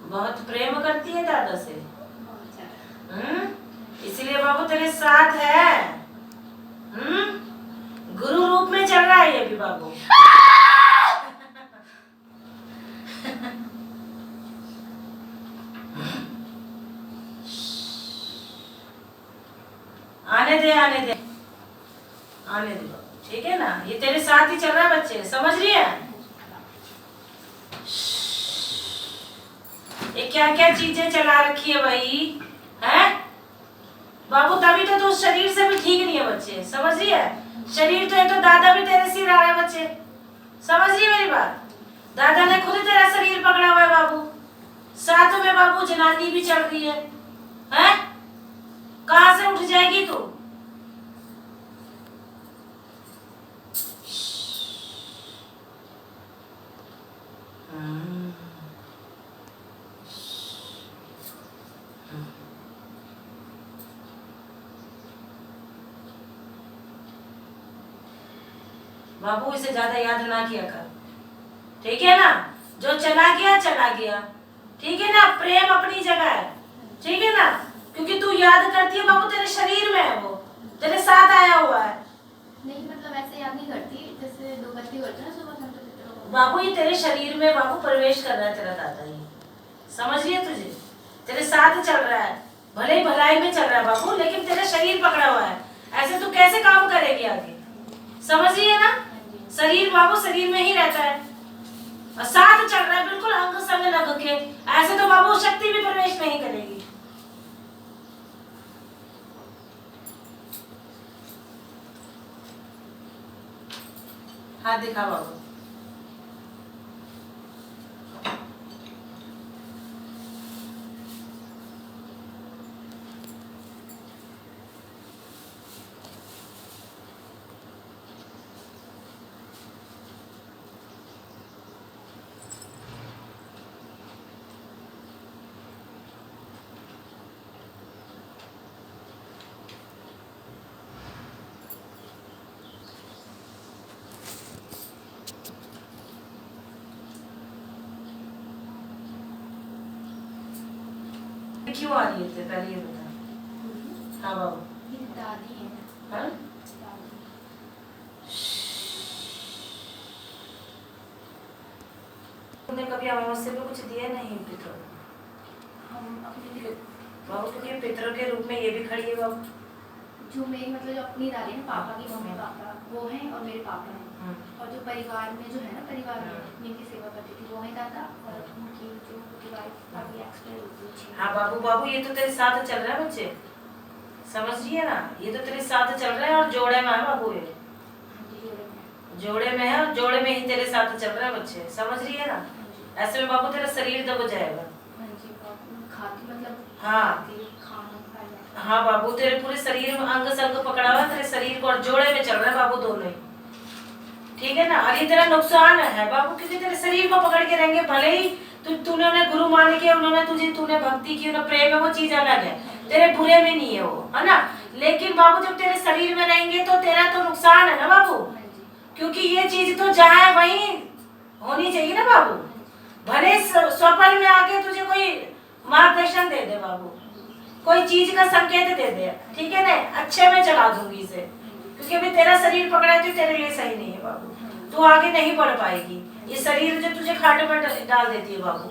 बहुत प्रेम करती है दादा से। इसलिए बाबू तेरे साथ है। गुरु रूप में चल रहा है ये भी बाबू। आने दे आने दे आने दे बाबू, ठीक है ना। ये तेरे साथ ही चल रहा है बच्चे, समझ रही है। ये क्या क्या चीजें चला रखी है भाई, है बाबू। तभी तो तू शरीर से भी ठीक नहीं है बच्चे, समझ रही है। शरीर तो है तो दादा भी तेरे सिर आ रहा है बच्चे, समझ रही है मेरी बात। दादा ने खुद तेरा शरीर पकड़ा हुआ है बाबू। साथ में बाबू जनानी भी चल रही है, हैं? कहां से उठ जाएगी तू। बाबू इसे ज्यादा याद ना किया कर, ठीक है ना। जो चला गया, ठीक है ना। प्रेम अपनी जगह है, ठीक है ना। क्योंकि तू याद करती है बाबू, तेरे शरीर में है, वो तेरे साथ आया हुआ है। नहीं मतलब ऐसे याद नहीं करती, जैसे दो बत्ती करते हैं सुबह संत बाबू। ये तेरे शरीर में बाबू प्रवेश कर रहा है तेरा दादा, ये समझ रही है तुझे। तेरे साथ चल रहा है, भले ही भलाई में चल रहा है बाबू, लेकिन तेरा शरीर पकड़ा हुआ है। ऐसे तू कैसे काम करेगी आगे, समझ रही है ना। शरीर बाबू शरीर में ही रहता है और साथ चल रहा है बिल्कुल अंग संग लग के। ऐसे तो बाबू शक्ति भी प्रवेश नहीं करेगी। हाथ दिखा बाबू। क्यों आ रही है पहले ये बता। हाँ बाबू। दादी है। हाँ? तुमने कभी अमावस्या में कुछ दिया नहीं पितरों को? हम अपने बाबू क्योंकि पितरों के रूप में ये भी खड़ी है बाबू। जो मेरी मतलब जो अपनी दादी है, पापा की मम्मी पापा वो हैं और मेरे पापा हैं। और जो परिवार में जो है ना, परिवार में जिनकी सेवा करती थी वो है दादा, और उनकी जो वाइफ अभी एक्सपायर हो गई। हाँ बाबू बाबू, ये तो तेरे साथ चल रहा है बच्चे, समझ रही है ना। ये तो तेरे साथ चल रहा है और जोड़े में है बाबू। ये जोड़े में है और जोड़े में ही तेरे साथ चल रहा है बच्चे, समझ रही है ना। ऐसे में बाबू तेरा शरीर दब जाएगा। हाँ हाँ बाबू, तेरे पूरे शरीर में अंग संग पकड़ा हुआ है तेरे शरीर को, और जोड़े में चल रहा है बाबू दोनों ही, ठीक है ना। और ये तेरा नुकसान है बाबू, क्योंकि तेरे शरीर को पकड़ के रहेंगे। भले ही तूने उन्हें गुरु मान के, उन्होंने तुझे, तूने भक्ति की, उन्हें प्रेम है, वो चीज अलग है, तेरे बुरे में नहीं है वो, है ना। लेकिन बाबू जब तेरे शरीर में रहेंगे तो तेरा तो नुकसान है ना बाबू, क्योंकि ये चीज तो जहाँ है वहीं होनी चाहिए ना बाबू। भले स्वप्न में आके तुझे कोई मार्गदर्शन दे दे बाबू, कोई चीज का संकेत दे दे, ठीक है ना, अच्छे में चला दूंगी इसे, क्योंकि अभी तेरा शरीर पकड़ा है तो तेरे लिए सही नहीं है बाबू। तू आगे नहीं बढ़ पाएगी। ये शरीर जो तुझे खाटे में डाल देती है बाबू,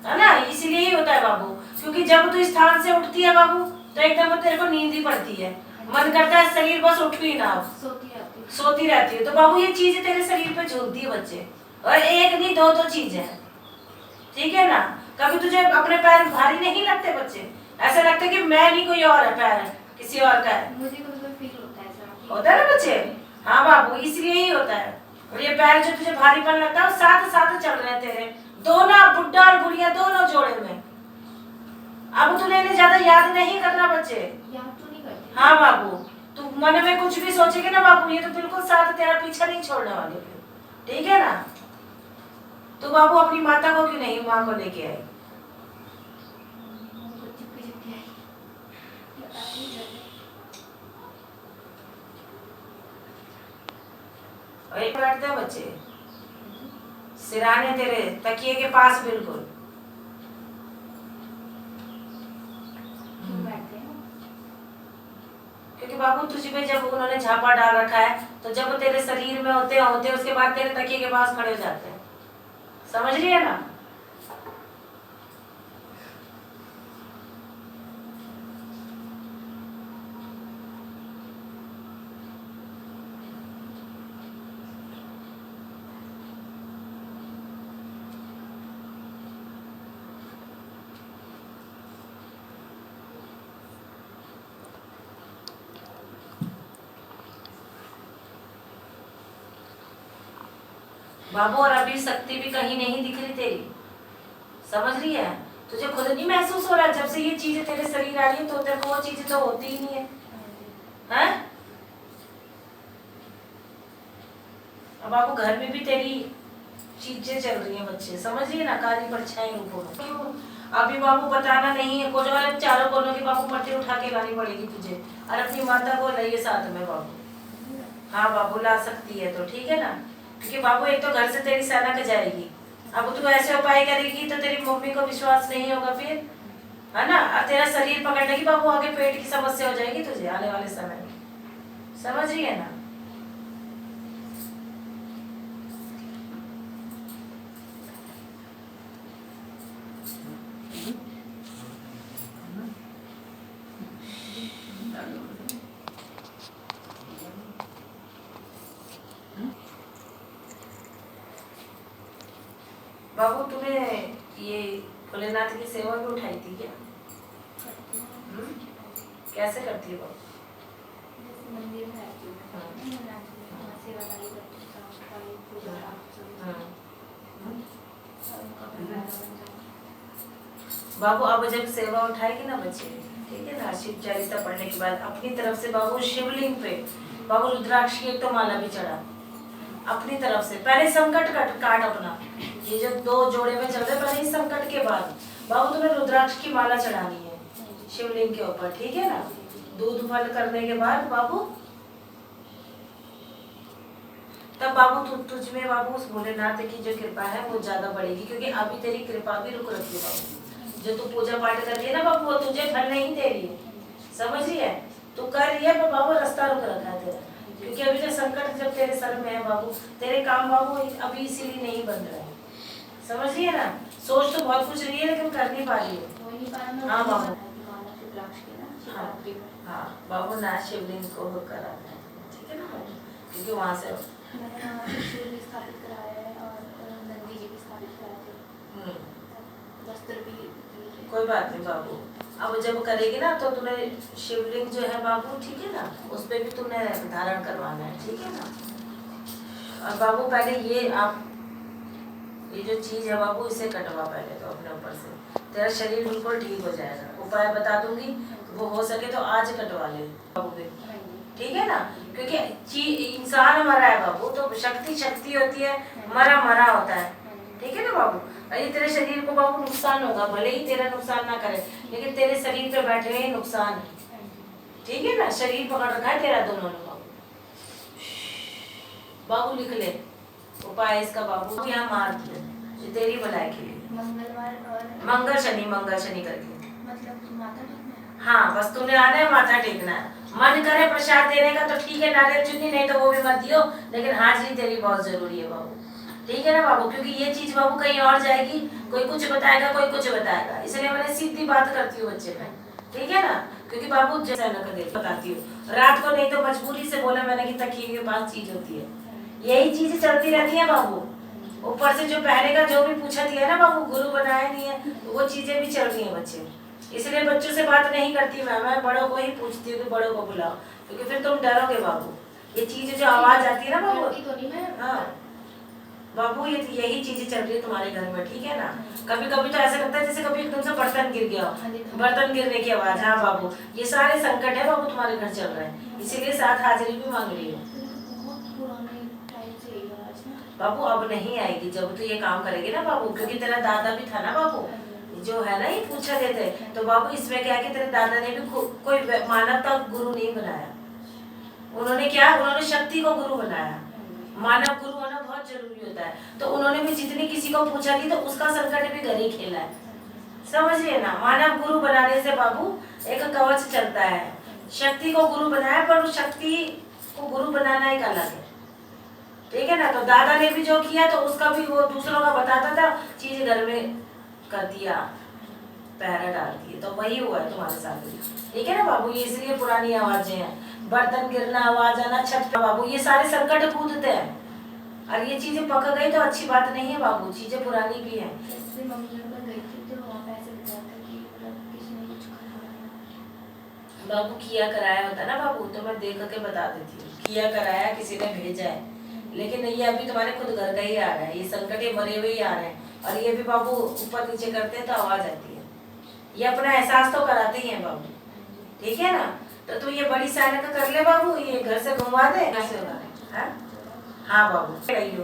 है ना। इसीलिए ही होता है बाबू, क्योंकि जब तू स्थान से उठती है बाबू तो एकदम तेरे को नींद ही पड़ती है, मन करता है शरीर बस उठ भी ना, सोती रहती है। तो बाबू ये चीज तेरे शरीर पे झूलती है बच्चे, और एक नहीं दो चीजें हैं, ठीक है ना। कभी तुझे अपने पैर भारी नहीं लगते बच्चे, ऐसा लगता है कि मैं नहीं, कोई और है, पैर किसी और का है, मुझे कभी फील होता है ना बच्चे। हाँ बाबू, इसलिए ही होता है। और ये पैर जो तुझे भारीपन लगता है साथ साथ चल रहे हैं तेरे दोनों, बुढ़ा और बुढ़िया दोनों जोड़े में। अब तूने इन्हें ज्यादा याद नहीं करना बच्चे, याद तो नहीं करते। हाँ बाबू, तू मन में कुछ भी सोचेगी ना बाबू, ये तो बिल्कुल साथ तेरा पीछा नहीं छोड़ने वाले, ठीक है ना। तो बाबू अपनी माता को क्यों नहीं माँ को लेके आई? एक बैठते हैं बच्चे, सिराने तेरे तकिए के पास बिल्कुल, बाबू तुझ पे जब उन्होंने झापा डाल रखा है तो जब तेरे शरीर में होते होते उसके बाद तेरे तकिए के पास खड़े हो जाते हैं, समझ रही है ना। बाबू और अभी शक्ति भी कहीं नहीं दिख रही तेरी, समझ रही है। तुझे खुद नहीं महसूस हो रहा जब से ये चीजें तेरे शरीर आ रही है तो तेरे को वो चीजें तो होती ही नहीं है, हैं? अब बाबू घर में भी तेरी चीजें चल रही हैं बच्चे, समझ रही है ना, काली परछाई रूपों में। क्यों अभी बाबू बताना नहीं है, कोने वाले चारों कोनों की बाबू मट्टी उठा के लानी पड़ेगी तुझे, और अपनी माता को लाइए साथ में बाबू। हाँ बाबू ला सकती है तो ठीक है ना, क्योंकि बाबू एक तो घर से तेरी सनक जाएगी, अब तू ऐसे उपाय करेगी तो तेरी मम्मी को विश्वास नहीं होगा फिर, है ना, और तेरा शरीर पकड़ लेगी बाबू, आगे पेट की समस्या हो जाएगी तुझे आने वाले समय में, समझ रही है ना। बाबू तूने ये भोलेनाथ की सेवा भी उठाई थी क्या? कैसे करती है बाबू? मंदिर में रहती हूँ, सेवादारी करती हूँ, साफ सफाई, पूजा पाठ, बाबू अब जब सेवा उठाएगी ना बच्चे, ठीक है ना, शिव चालीसा पढ़ने के बाद अपनी तरफ से बाबू शिवलिंग पे बाबू रुद्राक्ष की एक तो माला भी चढ़ा अपनी तरफ से। पहले संकट काट अपना, ये जब 2 जोड़े में चल रहे पहले इस संकट के बाद बाबू तुम्हें रुद्राक्ष की माला चढ़ानी है शिवलिंग के ऊपर, ठीक है ना। दूध फल करने के बाद बाबू तब बाबू तुझ में बाबू उस भोलेनाथ की जो कृपा है वो ज्यादा बढ़ेगी, क्योंकि अभी तेरी कृपा भी रुक रखी है बाबू। जो तू पूजा पाठ कर रही है ना बाबू वो तुझे फल नहीं दे रही है, समझ रही है, तू कर रही है पर बाबू रास्ता रुक रखा है तेरा, क्योंकि अभी जो संकट जब तेरे सर में है बाबू, तेरे काम बाबू अभी इसीलिए नहीं बन रहे हैं, समझ रही है ना। सोच तो बहुत कुछ रही है लेकिन कर नहीं पा रही है। हाँ बाबू, हाँ बाबू ना शिवलिंग को कराना है, ठीक है ना, क्योंकि वहाँ से मैंने शिव भी स्थापित कराया है और नंदी जी भी स्थापित कराए थे, वस्त्र भी। कोई बात नहीं बाबू, अब जब करेगी ना तो तुम्हें शिवलिंग जो है बाबू, ठीक है ना, उस पर भी तुम्हें धारण करवाना है, ठीक है ना। और बाबू पहले ये जो चीज है बाबू इसे कटवा पहले तो अपने ऊपर से, तेरा शरीर बिल्कुल ठीक हो जाएगा। उपाय बता दूंगी, वो हो सके तो आज कटवा ले बाबू पे, ठीक है ना, क्योंकि इंसान मरा है बाबू तो शक्ति होती है, मरा होता है, ठीक है ना बाबू। ये तेरे शरीर को बाबू नुकसान होगा, भले ही तेरा नुकसान ना करे लेकिन तेरे शरीर पे बैठे हुए नुकसान है, ठीक है ना। शरीर पकड़ रखा है तेरा दोनों ने बाबू लिख ले उपाय इसका बाबू, यहाँ मार दिया तेरी भलाई के लिए। मंगलवार और मंगल शनि करके, मतलब माता टेकना। हाँ बस तुमने आना है, माथा टेकना है, मन करे प्रसाद देने का तो ठीक है, नारियल चुन्नी नहीं तो वो भी मत दियो, लेकिन हाजिरी तेरी बहुत जरूरी है बाबू, ठीक है ना बाबू, क्योंकि ये चीज बाबू कहीं और जाएगी, कोई कुछ बताएगा कोई कुछ बताएगा, इसलिए मैंने सीधी बात करती हूँ बच्चे में, ठीक है ना, क्योंकि बाबू जैसा न कर बताती हूँ रात को, नहीं तो मजबूरी से बोला मैंने कि तकिए के पास चीज होती है, यही चीज चलती रहती है बाबू। ऊपर से जो पहले का जो भी पूछा दिया ना बाबू, गुरु बनाया नहीं है, वो चीजें भी चल रही है बच्चे, इसलिए बच्चों से बात नहीं करती मैं बड़ों को ही पूछती हूँ कि बड़ों को बुलाओ, क्योंकि फिर तुम डरोगे बाबू, ये चीजें जो आवाज आती है ना बाबू, हाँ बाबू ये यही चीजें चल रही है तुम्हारे घर में, ठीक है ना। कभी कभी तो ऐसा लगता है जैसे कभी एकदम से बर्तन गिर गया, बर्तन गिरने की आवाज, हाँ बाबू ये सारे संकट है बाबू तुम्हारे घर चल रहे हैं, इसीलिए साथ हाजिरी भी मांग रही हो बाबू। अब नहीं आएगी जब तू ये काम करेगी ना बाबू, क्योंकि तेरा दादा भी था ना बाबू, जो है ना ये पूछा देते, तो बाबू इसमें क्या कि तेरे दादा ने भी कोई मानवता गुरु नहीं बनाया, उन्होंने क्या, उन्होंने शक्ति को गुरु बनाया, मानव गुरु होना बहुत जरूरी होता है, तो उन्होंने भी जितनी किसी को पूछा थी तो उसका संकट भी घर ही खेला है, समझ रहे ना। मानव गुरु बनाने से बाबू एक कवच चलता है, शक्ति को गुरु बनाया, पर उस शक्ति को गुरु बनाना एक अलग है, ठीक है ना। तो दादा ने भी जो किया तो उसका भी वो दूसरों का बताता था, चीज घर में कर दिया, पहरा डाल दिए, तो वही हुआ है तुम्हारे साथ भी, ठीक है ना बाबू। ये इसलिए पुरानी आवाजें हैं, बर्तन गिरना, आवाज आना, छत पे बाबू, ये सारे संकट कूदते हैं। और ये चीजें पक गई तो अच्छी बात नहीं है बाबू, चीजें पुरानी भी हैं। जैसे मम्मी लोग गई थी तो वहाँ पे ऐसे बताया था कि मतलब किसी ने कुछ कराया बाबू, किया कराया होता ना बाबू, तो मैं देख के बता देती हूँ, किया कराया किसी ने भेजा है। लेकिन ये अभी तुम्हारे खुद घर का ही आ रहा है, ये संकट ये मरे हुए ही आ रहे हैं। और ये भी बाबू ऊपर नीचे करते हैं तो आवाज आती है, ये अपना एहसास तो कराते ही हैं बाबू, ठीक है ना। तो तू ये बड़ी सैनिक कर ले बाबू, ये घर से घुमा दे, घर से होगा। हाँ बाबू, रहियो।